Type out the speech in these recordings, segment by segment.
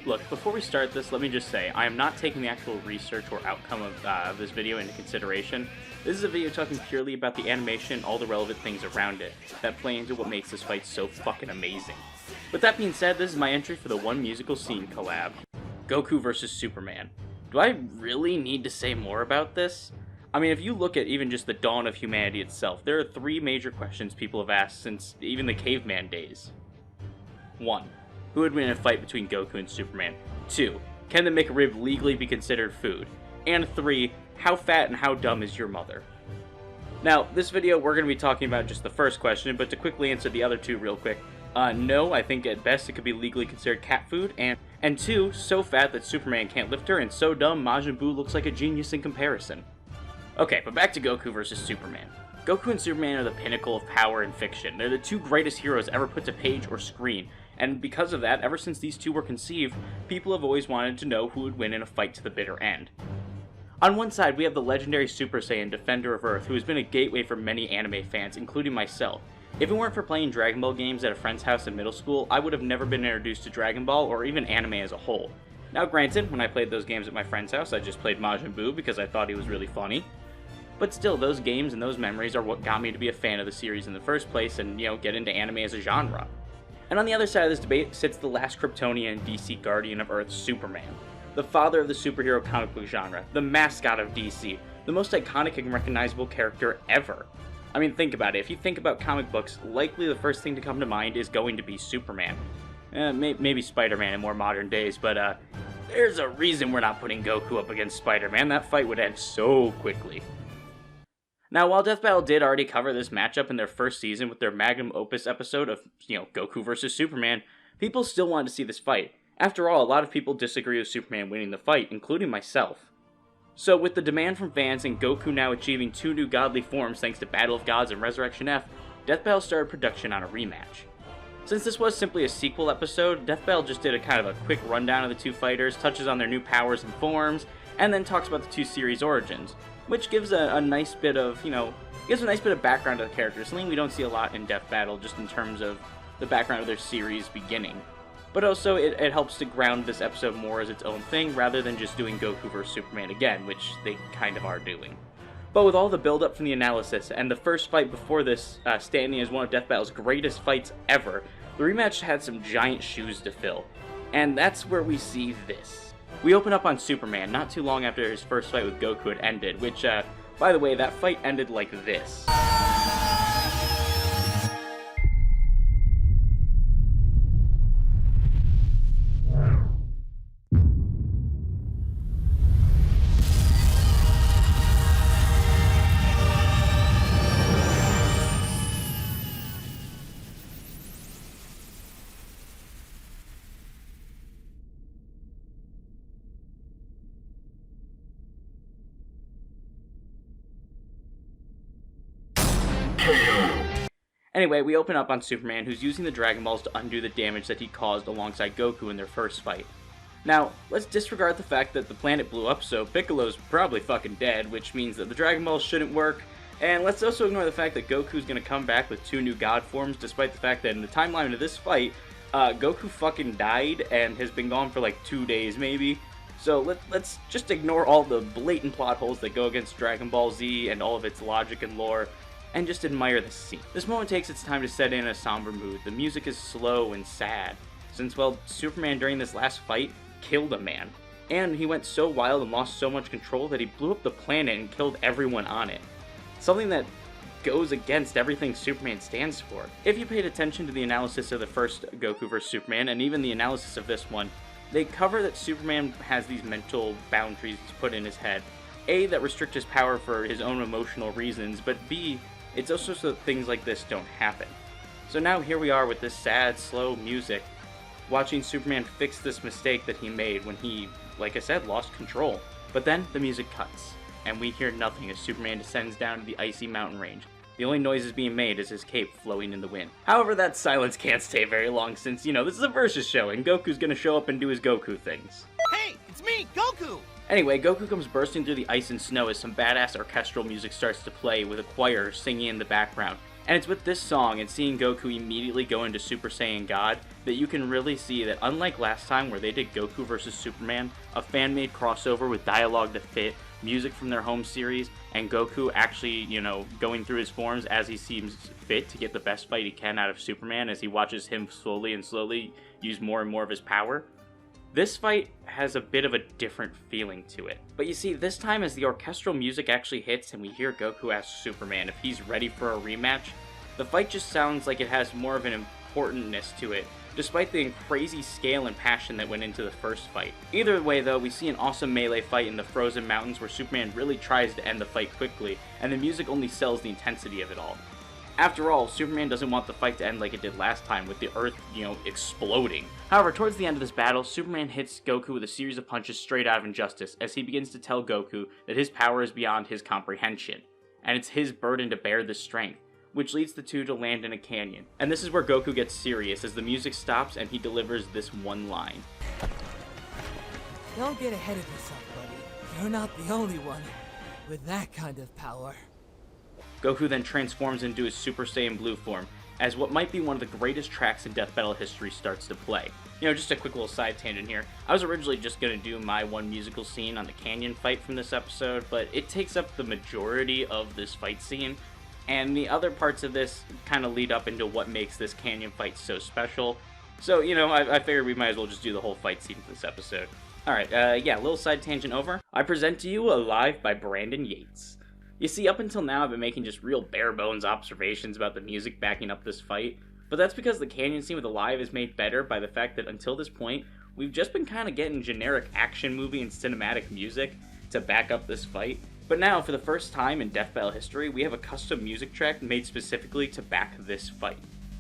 Look, before we start this, let me just say, I am not taking the actual research or outcome of this video into consideration. This is a video talking purely about the animation, all the relevant things around it, that play into what makes this fight so fucking amazing. With that being said, this is my entry for the One Musical Scene collab. Goku vs. Superman. Do I really need to say more about this? I mean, if you look at even just the dawn of humanity itself, there are three major questions people have asked since even the caveman days. 1. Who would win in a fight between Goku and Superman? 2. Can the McRib legally be considered food? And 3. How fat and how dumb is your mother? Now, this video we're going to be talking about just the first question, but to quickly answer the other two real quick. No, I think at best it could be legally considered cat food, and 2, so fat that Superman can't lift her, and so dumb Majin Buu looks like a genius in comparison. Okay, but back to Goku versus Superman. Goku and Superman are the pinnacle of power in fiction. They're the two greatest heroes ever put to page or screen, and because of that, ever since these two were conceived, people have always wanted to know who would win in a fight to the bitter end. On one side, we have the legendary Super Saiyan Defender of Earth, who has been a gateway for many anime fans, including myself. If it weren't for playing Dragon Ball games at a friend's house in middle school, I would have never been introduced to Dragon Ball or even anime as a whole. Now granted, when I played those games at my friend's house, I just played Majin Buu because I thought he was really funny. But still, those games and those memories are what got me to be a fan of the series in the first place and, get into anime as a genre. And on the other side of this debate sits the last Kryptonian DC Guardian of Earth, Superman. The father of the superhero comic book genre, the mascot of DC, the most iconic and recognizable character ever. I mean, think about it. If you think about comic books, likely the first thing to come to mind is going to be Superman. Maybe Spider-Man in more modern days, but there's a reason we're not putting Goku up against Spider-Man. That fight would end so quickly. Now, while Death Battle did already cover this matchup in their first season with their magnum opus episode of, Goku vs. Superman, people still wanted to see this fight. After all, a lot of people disagree with Superman winning the fight, including myself. So, with the demand from fans and Goku now achieving 2 new godly forms thanks to Battle of Gods and Resurrection F, Death Battle started production on a rematch. Since this was simply a sequel episode, Death Battle just did a kind of a quick rundown of the two fighters, touches on their new powers and forms, and then talks about the two series' origins, which gives a nice bit of, background to the characters, something we don't see a lot in Death Battle, just in terms of the background of their series beginning. But also, it helps to ground this episode more as its own thing, rather than just doing Goku vs. Superman again, which they kind of are doing. But with all the build-up from the analysis, and the first fight before this standing as one of Death Battle's greatest fights ever, the rematch had some giant shoes to fill. And that's where we see this. We open up on Superman not too long after his first fight with Goku had ended, which, by the way, that fight ended like this. Anyway, we open up on Superman, who's using the Dragon Balls to undo the damage that he caused alongside Goku in their first fight. Now, let's disregard the fact that the planet blew up, so Piccolo's probably fucking dead, which means that the Dragon Balls shouldn't work, and let's also ignore the fact that Goku's gonna come back with 2 new god forms, despite the fact that in the timeline of this fight, Goku fucking died and has been gone for like 2 days maybe. So let's just ignore all the blatant plot holes that go against Dragon Ball Z and all of its logic and lore, and just admire the scene. This moment takes its time to set in a somber mood. The music is slow and sad, since, well, Superman during this last fight killed a man. And he went so wild and lost so much control that he blew up the planet and killed everyone on it. Something that goes against everything Superman stands for. If you paid attention to the analysis of the first Goku vs. Superman, and even the analysis of this one, they cover that Superman has these mental boundaries put in his head. A, that restrict his power for his own emotional reasons, but B, it's also so that things like this don't happen. So now here we are with this sad, slow music, watching Superman fix this mistake that he made when he, like I said, lost control. But then the music cuts, and we hear nothing as Superman descends down to the icy mountain range. The only noises being made is his cape flowing in the wind. However, that silence can't stay very long since, this is a versus show, and Goku's gonna show up and do his Goku things. Hey, it's me, Goku! Anyway, Goku comes bursting through the ice and snow as some badass orchestral music starts to play with a choir singing in the background. And it's with this song and seeing Goku immediately go into Super Saiyan God that you can really see that unlike last time where they did Goku vs. Superman, a fan-made crossover with dialogue to fit, music from their home series, and Goku actually, going through his forms as he seems fit to get the best fight he can out of Superman as he watches him slowly use more and more of his power. This fight has a bit of a different feeling to it. But you see, this time as the orchestral music actually hits and we hear Goku ask Superman if he's ready for a rematch, the fight just sounds like it has more of an importantness to it, despite the crazy scale and passion that went into the first fight. Either way though, we see an awesome melee fight in the frozen mountains where Superman really tries to end the fight quickly, and the music only sells the intensity of it all. After all, Superman doesn't want the fight to end like it did last time, with the Earth, exploding. However, towards the end of this battle, Superman hits Goku with a series of punches straight out of Injustice, as he begins to tell Goku that his power is beyond his comprehension, and it's his burden to bear this strength, which leads the two to land in a canyon. And this is where Goku gets serious, as the music stops and he delivers this one line. Don't get ahead of yourself, buddy. You're not the only one with that kind of power. Goku then transforms into his Super Saiyan Blue form, as what might be one of the greatest tracks in Death Battle history starts to play. Just a quick little side tangent here. I was originally just going to do my one musical scene on the canyon fight from this episode, but it takes up the majority of this fight scene, and the other parts of this kind of lead up into what makes this canyon fight so special. So, I figured we might as well just do the whole fight scene for this episode. Alright, little side tangent over. I present to you Alive by Brandon Yates. You see, up until now I've been making just real bare-bones observations about the music backing up this fight, but that's because the canyon scene with Alive is made better by the fact that until this point, we've just been kind of getting generic action movie and cinematic music to back up this fight. But now, for the first time in Death Battle history, we have a custom music track made specifically to back this fight.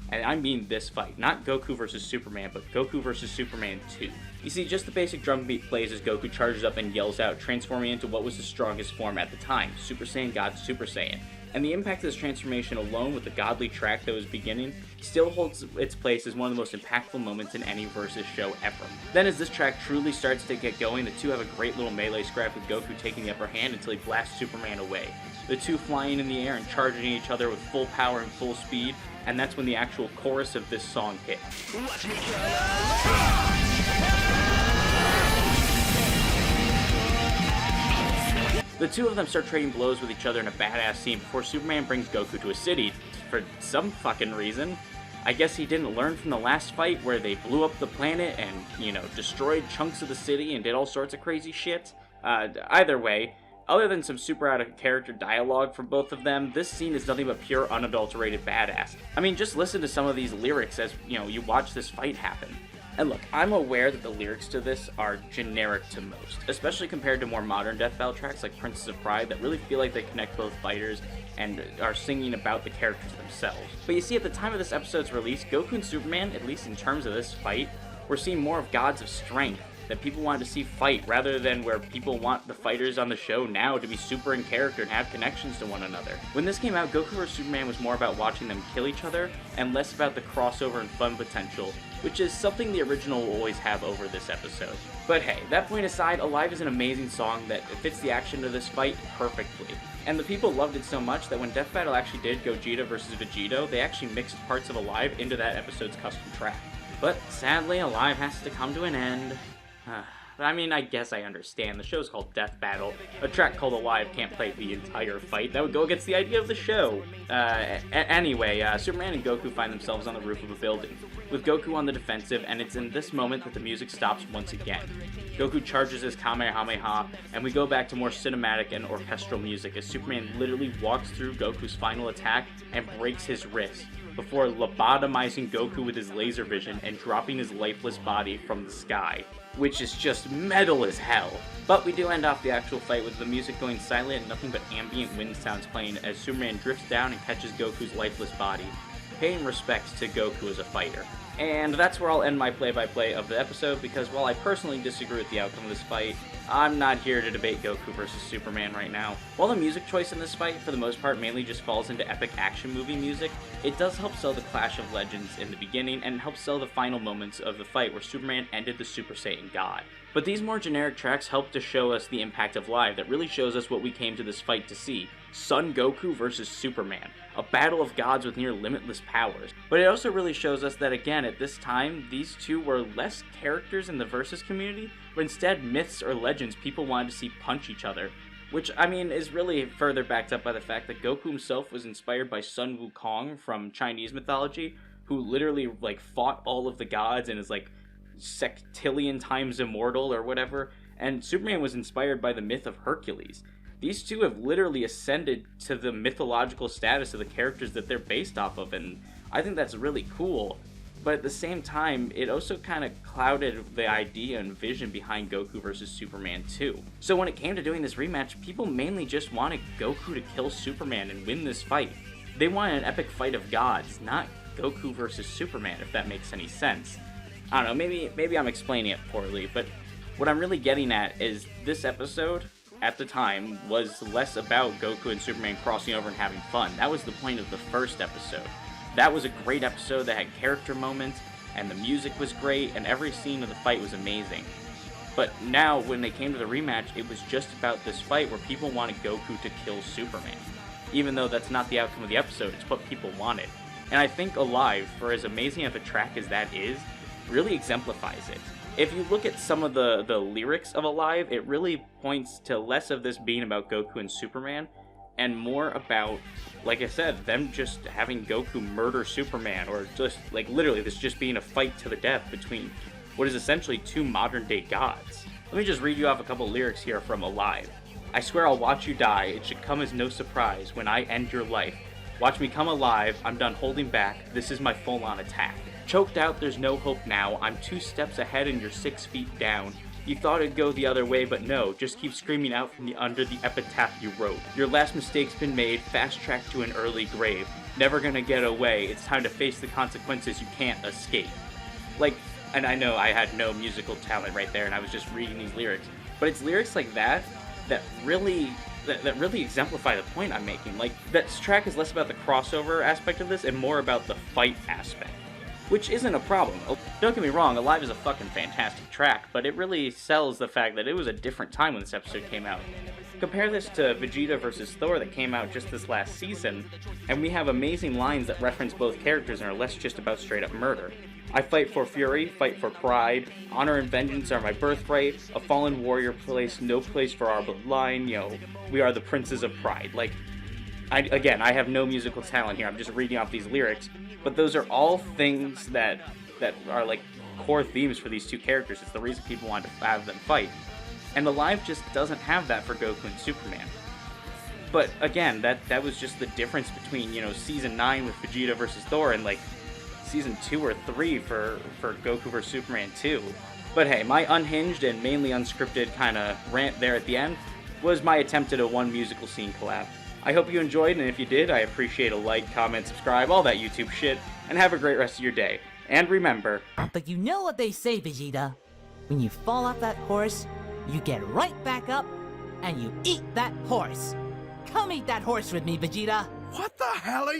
And I mean this fight, not Goku vs. Superman, but Goku vs. Superman 2. You see, just the basic drum beat plays as Goku charges up and yells out, transforming into what was his strongest form at the time, Super Saiyan God Super Saiyan. And the impact of this transformation alone with the godly track that was beginning still holds its place as one of the most impactful moments in any Versus show ever. Then as this track truly starts to get going, the two have a great little melee scrap with Goku taking the upper hand until he blasts Superman away. The two flying in the air and charging each other with full power and full speed, and that's when the actual chorus of this song hits. Watch me go! The two of them start trading blows with each other in a badass scene before Superman brings Goku to a city for some fucking reason. I guess he didn't learn from the last fight where they blew up the planet and, destroyed chunks of the city and did all sorts of crazy shit. Either way, other than some super out of character dialogue from both of them, this scene is nothing but pure unadulterated badass. I mean, just listen to some of these lyrics as, you watch this fight happen. And look, I'm aware that the lyrics to this are generic to most, especially compared to more modern Death Battle tracks like Princess of Pride that really feel like they connect both fighters and are singing about the characters themselves. But you see, at the time of this episode's release, Goku and Superman, at least in terms of this fight, were seeing more of gods of strength that people wanted to see fight, rather than where people want the fighters on the show now to be super in character and have connections to one another. When this came out, Goku vs. Superman was more about watching them kill each other, and less about the crossover and fun potential, which is something the original will always have over this episode. But hey, that point aside, Alive is an amazing song that fits the action of this fight perfectly. And the people loved it so much that when Death Battle actually did Gogeta vs. Vegito, they actually mixed parts of Alive into that episode's custom track. But sadly, Alive has to come to an end. But I mean, I guess I understand. The show's called Death Battle. A track called Alive can't play the entire fight. That would go against the idea of the show. Anyway, Superman and Goku find themselves on the roof of a building, with Goku on the defensive, and it's in this moment that the music stops once again. Goku charges his Kamehameha, and we go back to more cinematic and orchestral music as Superman literally walks through Goku's final attack and breaks his wrist, before lobotomizing Goku with his laser vision and dropping his lifeless body from the sky, which is just metal as hell. But we do end off the actual fight with the music going silent and nothing but ambient wind sounds playing as Superman drifts down and catches Goku's lifeless body, paying respects to Goku as a fighter. And that's where I'll end my play-by-play of the episode, because while I personally disagree with the outcome of this fight, I'm not here to debate Goku versus Superman right now. While the music choice in this fight, for the most part, mainly just falls into epic action movie music, it does help sell the Clash of Legends in the beginning, and helps sell the final moments of the fight where Superman ended the Super Saiyan God. But these more generic tracks help to show us the impact of Live that really shows us what we came to this fight to see. Son Goku versus Superman, a battle of gods with near limitless powers. But it also really shows us that, again, at this time, these two were less characters in the Versus community, but instead myths or legends people wanted to see punch each other. Which, I mean, is really further backed up by the fact that Goku himself was inspired by Sun Wukong from Chinese mythology, who literally, like, fought all of the gods and is, like, sextillion times immortal or whatever, and Superman was inspired by the myth of Hercules. These two have literally ascended to the mythological status of the characters that they're based off of, and I think that's really cool. But at the same time, it also kind of clouded the idea and vision behind Goku vs. Superman 2. So when it came to doing this rematch, people mainly just wanted Goku to kill Superman and win this fight. They wanted an epic fight of gods, not Goku vs. Superman, if that makes any sense. I don't know, maybe I'm explaining it poorly, but what I'm really getting at is this episode, at the time, was less about Goku and Superman crossing over and having fun. That was the point of the first episode. That was a great episode that had character moments, and the music was great, and every scene of the fight was amazing. But now, when they came to the rematch, it was just about this fight where people wanted Goku to kill Superman. Even though that's not the outcome of the episode, it's what people wanted. And I think Alive, for as amazing of a track as that is, really exemplifies it. If you look at some of the lyrics of Alive, it really points to less of this being about Goku and Superman, and more about, like I said, them just having Goku murder Superman, or just, like, literally this just being a fight to the death between what is essentially two modern-day gods. Let me just read you off a couple lyrics here from Alive. I swear I'll watch you die, it should come as no surprise when I end your life. Watch me come alive, I'm done holding back, this is my full-on attack. Choked out, there's no hope now, I'm 2 steps ahead and you're 6 feet down. You thought it'd go the other way, but no, just keep screaming out from under the epitaph you wrote. Your last mistake's been made, fast track to an early grave. Never gonna get away, it's time to face the consequences you can't escape. Like, and I know I had no musical talent right there and I was just reading these lyrics, but it's lyrics like that that really exemplify the point I'm making. Like, that track is less about the crossover aspect of this and more about the fight aspect. Which isn't a problem. Don't get me wrong, Alive is a fucking fantastic track, but it really sells the fact that it was a different time when this episode came out. Compare this to Vegeta vs. Thor that came out just this last season, and we have amazing lines that reference both characters and are less just about straight up murder. I fight for fury, fight for pride, honor and vengeance are my birthright, a fallen warrior place, no place for our bloodline, we are the princes of pride. Like, I have no musical talent here, I'm just reading off these lyrics, but those are all things that are like core themes for these two characters. It's the reason people wanted to have them fight. And Alive just doesn't have that for Goku and Superman. But again, that was just the difference between, Season 9 with Vegeta versus Thor and, like, Season 2 or 3 for Goku vs. Superman 2. But hey, my unhinged and mainly unscripted kind of rant there at the end was my attempt at a one musical scene collab. I hope you enjoyed, and if you did, I appreciate a like, comment, subscribe, all that YouTube shit, and have a great rest of your day. And remember... But you know what they say, Vegeta? When you fall off that horse, you get right back up, and you eat that horse. Come eat that horse with me, Vegeta! What the hell are you...